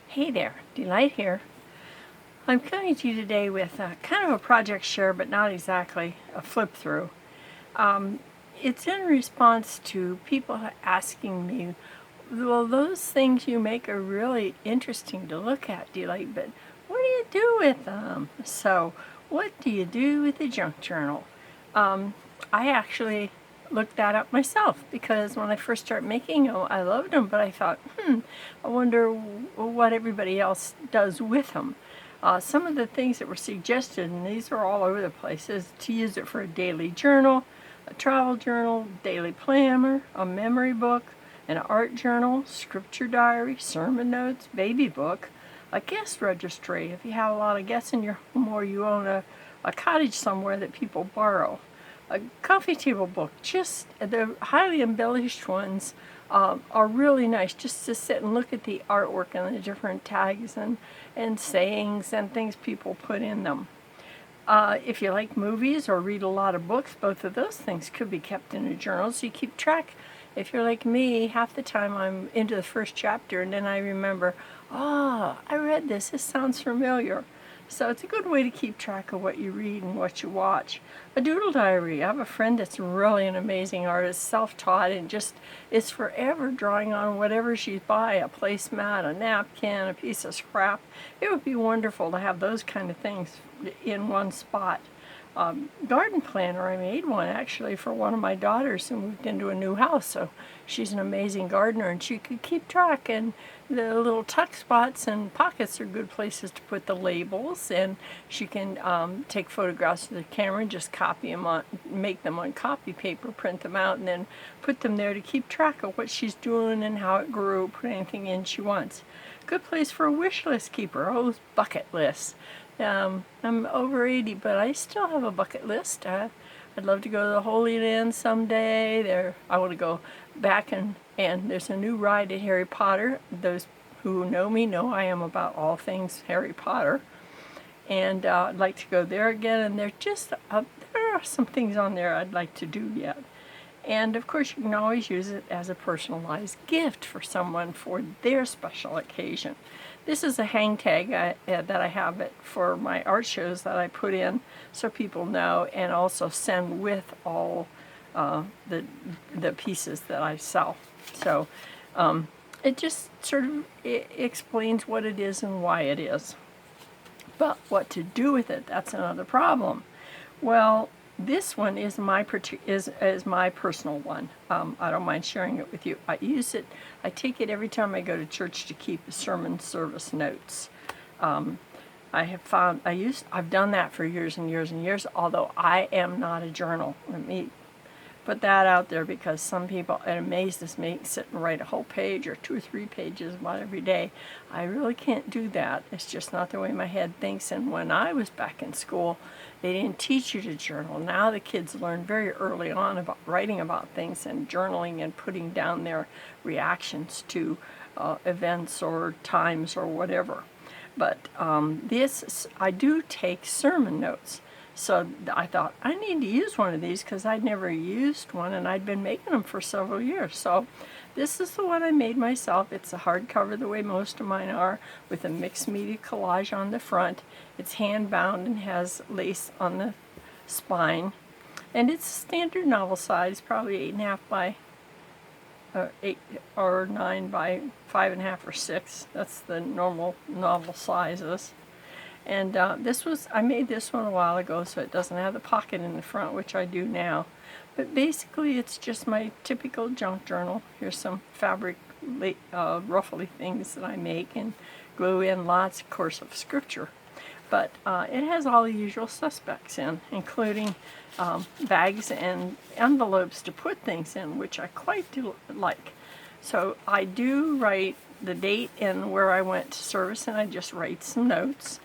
Hey there, Delight here. I'm coming to you today with kind of a project share, but not exactly a flip through. It's in response to people asking me, well, those things you make are really interesting to look at, Delight, but what do you do with them? So, what do you do with the junk journal? I actually looked that up myself because when I first started making them, I loved them, but I thought, I wonder what everybody else does with them. Some of the things that were suggested, and these are all over the place, is to use it for a daily journal, a travel journal, daily planner, a memory book, an art journal, scripture diary, sermon notes, baby book, a guest registry if you have a lot of guests in your home or you own a cottage somewhere that people borrow, a coffee table book. Just the highly embellished ones are really nice just to sit and look at the artwork and the different tags and sayings and things people put in them. If you like movies or read a lot of books, both of those things could be kept in a journal so you keep track. If you're like me, half the time I'm into the first chapter and then I remember, I read this, this sounds familiar. So it's a good way to keep track of what you read and what you watch. A doodle diary. I have a friend that's really an amazing artist, self-taught, and just is forever drawing on whatever she's by, a placemat, a napkin, a piece of scrap. It would be wonderful to have those kind of things in one spot. Garden planner, I made one actually for one of my daughters who moved into a new house, so she's an amazing gardener and she could keep track, and the little tuck spots and pockets are good places to put the labels, and she can take photographs with the camera and just copy them on, make them on copy paper, print them out, and then put them there to keep track of what she's doing and how it grew, put anything in she wants. Good place for a wish list keeper, bucket lists. I'm over 80, but I still have a bucket list. I'd love to go to the Holy Land someday. I want to go back and there's a new ride at Harry Potter. Those who know me know I am about all things Harry Potter. And I'd like to go there again. And there are some things on there I'd like to do yet. And of course, you can always use it as a personalized gift for someone for their special occasion. This is a hang tag that I have for my art shows that I put in so people know, and also send with all the pieces that I sell. So it just sort of explains what it is and why it is. But what to do with it, that's another problem. Well, this one is my personal one. I don't mind sharing it with you. I use it. I take it every time I go to church to keep sermon service notes. I've done that for years and years and years. Although I am not a journal. Let me put that out there, because some people, it amazes me, sit and write a whole page or 2 or 3 pages about every day. I really can't do that. It's just not the way my head thinks. And when I was back in school, they didn't teach you to journal. Now the kids learn very early on about writing about things and journaling and putting down their reactions to events or times or whatever. But I do take sermon notes. So I thought, I need to use one of these because I'd never used one, and I'd been making them for several years. So this is the one I made myself. It's a hardcover the way most of mine are, with a mixed media collage on the front. It's hand bound and has lace on the spine. And it's standard novel size, probably 8.5 by 8 or 9 by 5.5 or 6. That's the normal novel sizes. And I made this one a while ago, so it doesn't have the pocket in the front, which I do now. But basically, it's just my typical junk journal. Here's some fabric ruffly things that I make and glue in lots, of course, of scripture. But it has all the usual suspects in, including bags and envelopes to put things in, which I quite do like. So I do write the date and where I went to service, and I just write some notes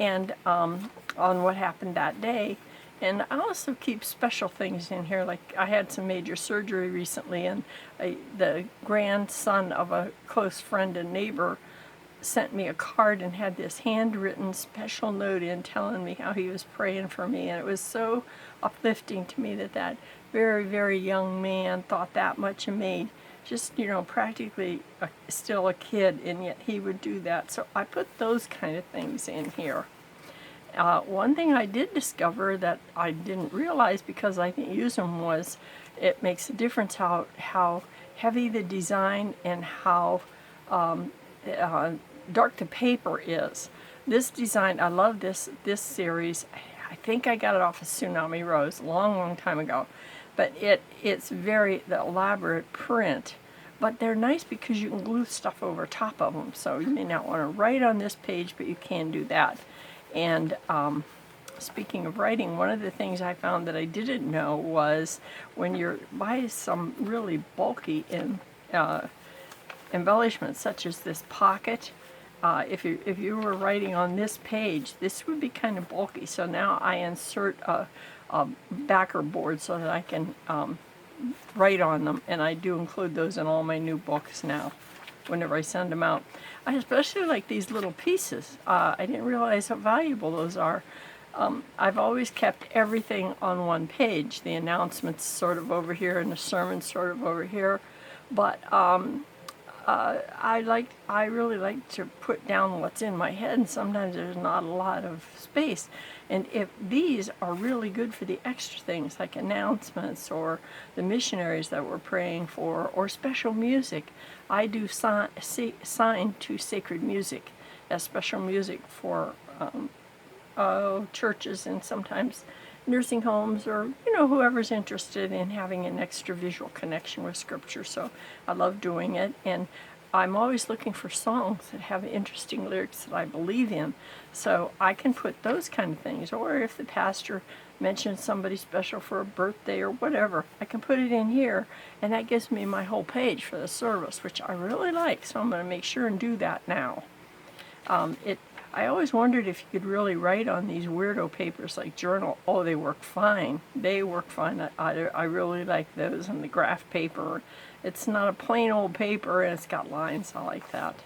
and on what happened that day. And I also keep special things in here, like I had some major surgery recently, and the grandson of a close friend and neighbor sent me a card and had this handwritten special note in telling me how he was praying for me, and it was so uplifting to me that very, very young man thought that much of me. just, practically still a kid, and yet he would do that. So I put those kind of things in here. One thing I did discover that I didn't realize because I didn't use them was it makes a difference how heavy the design and how dark the paper is. This design, I love this series. I think I got it off of Tsunami Rose a long time ago, but it's very the elaborate print. But they're nice because you can glue stuff over top of them. So you may not want to write on this page, but you can do that. And speaking of writing, one of the things I found that I didn't know was when you're buy some really bulky embellishments, such as this pocket. If you were writing on this page, this would be kind of bulky. So now I insert a backer board so that I can write on them, and I do include those in all my new books now whenever I send them out. I especially like these little pieces. I didn't realize how valuable those are. I've always kept everything on one page, the announcements sort of over here and the sermon sort of over here, but I really like to put down what's in my head, and sometimes there's not a lot of space. And if these are really good for the extra things like announcements or the missionaries that we're praying for or special music, I do sign to sacred music as special music for churches and sometimes nursing homes or whoever's interested in having an extra visual connection with Scripture. So I love doing it, and I'm always looking for songs that have interesting lyrics that I believe in, so I can put those kind of things. Or if the pastor mentions somebody special for a birthday or whatever, I can put it in here, and that gives me my whole page for the service, which I really like, so I'm going to make sure and do that now. I always wondered if you could really write on these weirdo papers like journal. Oh, they work fine. They work fine. I really like those, and the graph paper. It's not a plain old paper, and it's got lines. I like that.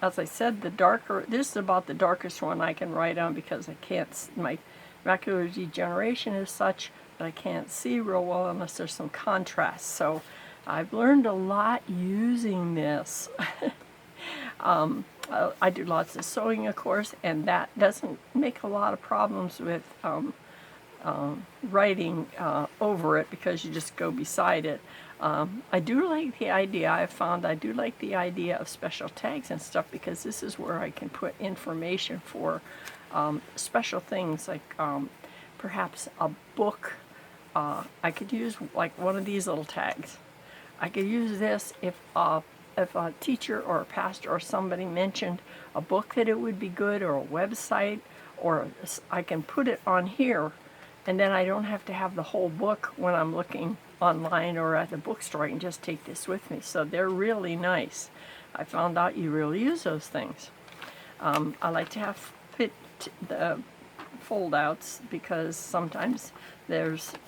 As I said, this is about the darkest one I can write on because I can't, my macular degeneration is such that I can't see real well unless there's some contrast. So I've learned a lot using this. I do lots of sewing, of course, and that doesn't make a lot of problems with writing over it because you just go beside it. I do like the idea, I do like the idea of special tags and stuff because this is where I can put information for special things like perhaps a book. I could use like one of these little tags. I could use this if a teacher or a pastor or somebody mentioned a book that it would be good, or a website, or I can put it on here, and then I don't have to have the whole book when I'm looking online or at the bookstore. I can just take this with me. So they're really nice. I found out you really use those things. I like to have the fold outs because sometimes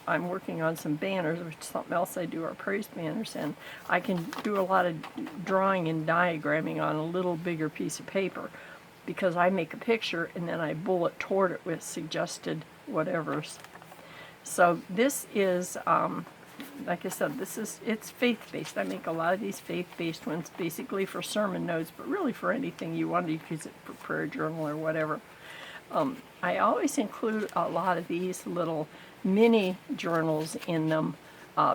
I'm working on some banners, which is something else I do, are praise banners, and I can do a lot of drawing and diagramming on a little bigger piece of paper because I make a picture and then I bullet toward it with suggested whatevers. So this is, like I said, it's faith-based. I make a lot of these faith-based ones basically for sermon notes, but really for anything you want to use it for prayer journal or whatever. I always include a lot of these little mini journals in them,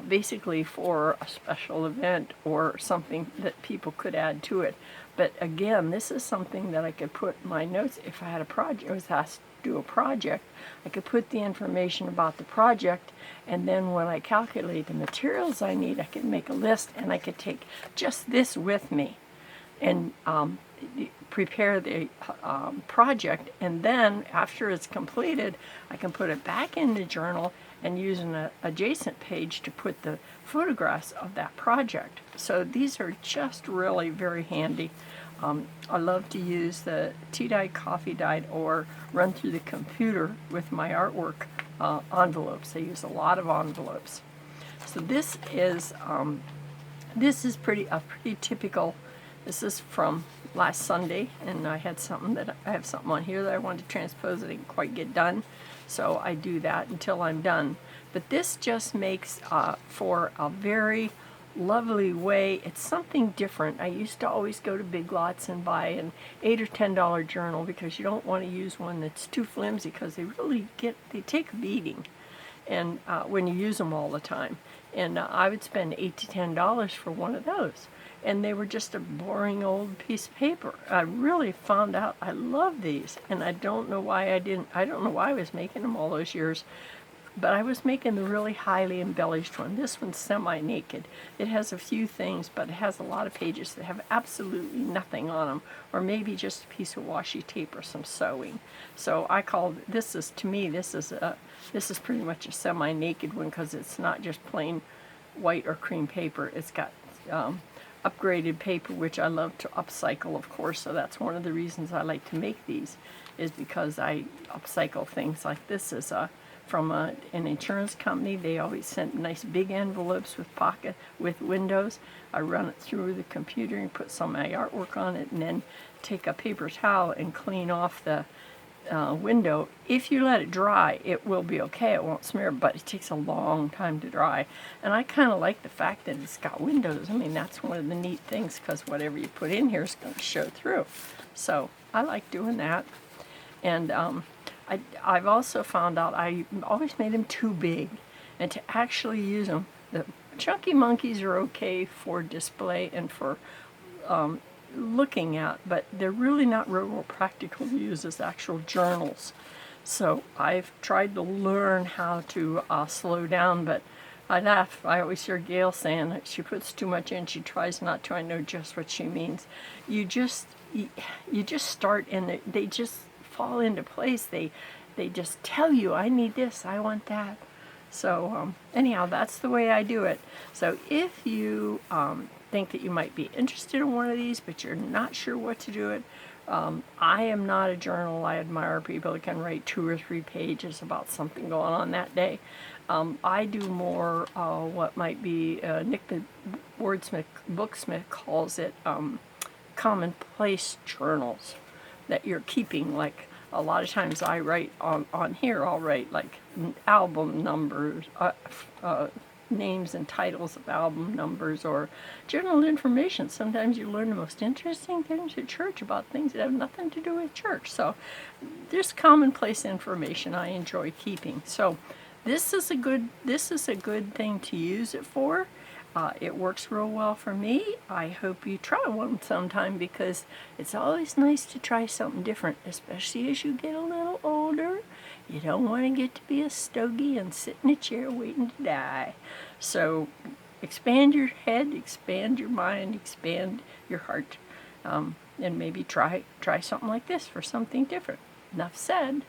basically for a special event or something that people could add to it. But again, this is something that I could put my notes if I had a project. I was asked to do a project, I could put the information about the project, and then when I calculate the materials I need, I could make a list, and I could take just this with me and prepare the project, and then after it's completed I can put it back in the journal and use an adjacent page to put the photographs of that project. So these are just really very handy. I love to use the tea-dyed, coffee-dyed, or run through the computer with my artwork envelopes. I use a lot of envelopes. So this is pretty typical. This is from last Sunday, and I have something on here that I wanted to transpose that I didn't quite get done, so I do that until I'm done. But this just makes for a very lovely way. It's something different. I used to always go to Big Lots and buy an $8 or $10 journal because you don't want to use one that's too flimsy because they take a beating, and when you use them all the time. And I would spend $8 to $10 for one of those, and they were just a boring old piece of paper. I really found out I love these, and I don't know why I didn't. I don't know why I was making them all those years. But I was making the really highly embellished one. This one's semi-naked. It has a few things, but it has a lot of pages that have absolutely nothing on them, or maybe just a piece of washi tape or some sewing. So I called this is to me this is pretty much a semi-naked one because it's not just plain white or cream paper. It's got upgraded paper, which I love to upcycle, of course. So that's one of the reasons I like to make these, is because I upcycle things. Like this is from an insurance company. They always sent nice big envelopes with windows. I run it through the computer and put some of my artwork on it, and then take a paper towel and clean off the window. If you let it dry, it will be okay. It won't smear, but it takes a long time to dry. And I kind of like the fact that it's got windows. I mean, that's one of the neat things, because whatever you put in here is going to show through. So I like doing that. And I've also found out I always made them too big, and to actually use them, the chunky monkeys are okay for display and for looking at, but they're really not real practical to use as actual journals. So I've tried to learn how to slow down, but I laugh. I always hear Gail saying that she puts too much in. She tries not to. I know just what she means. You just start, and they just fall into place. They just tell you, I need this, I want that. So anyhow, that's the way I do it. So if you think that you might be interested in one of these, but you're not sure what to do it, I am not a journal. I admire people that can write 2 or 3 pages about something going on that day. I do more what might be Nick the Booksmith calls it commonplace journals that you're keeping. Like a lot of times I write on here, I'll write like album numbers, names and titles of album numbers, or general information. Sometimes you learn the most interesting things at church about things that have nothing to do with church. So there's commonplace information I enjoy keeping. So this is a good thing to use it for. It works real well for me. I hope you try one sometime, because it's always nice to try something different, especially as you get a little older. You don't want to get to be a stogie and sit in a chair waiting to die. So expand your head, expand your mind, expand your heart, and maybe try something like this for something different. Enough said.